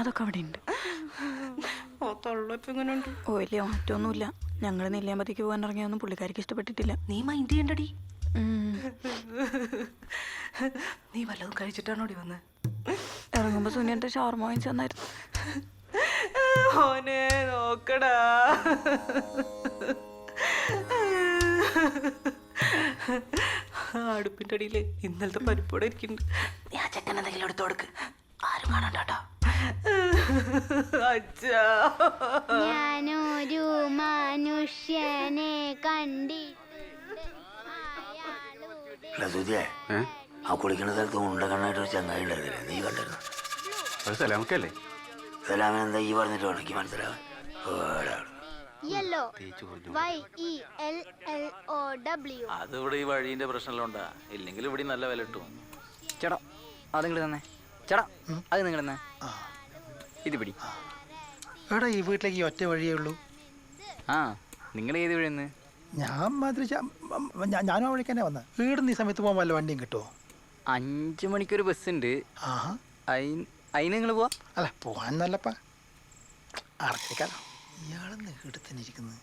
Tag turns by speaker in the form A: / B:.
A: അതൊക്കെ അവിടെ ഉണ്ട്. വലിയ മാറ്റമൊന്നുമില്ല. ഞങ്ങൾ നെല്ലിയാമ്പതിക്ക് പോകാൻ ഇറങ്ങിയൊന്നും പുള്ളിക്കാരിക്ക് ഇഷ്ടപ്പെട്ടിട്ടില്ല.
B: നീ മൈൻഡ് ചെയ്യണ്ടടി. നീ വല്ലതും കഴിച്ചിട്ടാണോടി വന്ന്?
A: ഇറങ്ങുമ്പോ സുനിയന്റെ ഷവർമ വാങ്ങിച്ചു തന്നായിരുന്നു.
B: ഓനെ നോക്കടാ. അടുപ്പിന്റെ അടിയില് ഇന്നലത്തെ പരിപ്പോടെ ഇരിക്കുന്നുണ്ട്. നീ ആ ചെക്കൻ എന്തെങ്കിലും എടുത്തു കൊടുക്ക്, ആരും കാണണ്ടാട്ടോ. അച്ഛാ,
C: ഞാനൊരു മനുഷ്യനെ കണ്ടിട്ടുണ്ട്.
D: ആ കുളിക്കണ സ്ഥലത്ത് ഉണ്ട കണ്ണായിട്ടൊരു ചങ്ങായി ഉണ്ടായിരുന്നില്ലേ, നീ കണ്ടിരുന്നു?
E: സലാമക്കല്ലേ?
D: സലാമൻ എന്താ ഈ പറഞ്ഞിട്ട് വേണം എനിക്ക് മനസ്സിലാവാൻ.
F: അതിവിടെ ഈ വഴീന്റെ പ്രശ്നമുണ്ടാ, ഇല്ലെങ്കിൽ ഇവിടെ നല്ല വില കിട്ടും.
G: ചേട്ടാ അത് നിങ്ങൾ തന്നെ. ചേട്ടാ അത് നിങ്ങൾ തന്നെ. ഇത് പിടി.
H: എടാ ഈ വീട്ടിലേക്ക് ഒറ്റ വഴിയേ ഉള്ളൂ.
G: ആ നിങ്ങൾ ഏത് വഴിയെന്ന്?
H: ഞാൻ മാതിരി ഞാനും ആ വഴിക്ക് തന്നെ വന്ന. വീടിന്ന് ഈ സമയത്ത് പോകാൻ വല്ല വണ്ടിയും കിട്ടുമോ?
G: 5 മണിക്കൊരു ബസ്സുണ്ട്.
H: ആഹാ,
G: അതിന് നിങ്ങൾ പോവാ?
H: അല്ല പോകാൻ നല്ലപ്പാ. അടച്ചേക്കാലോ. ഇയാളെന്ന് എടുത്തന്നെ ഇരിക്കുന്നത്.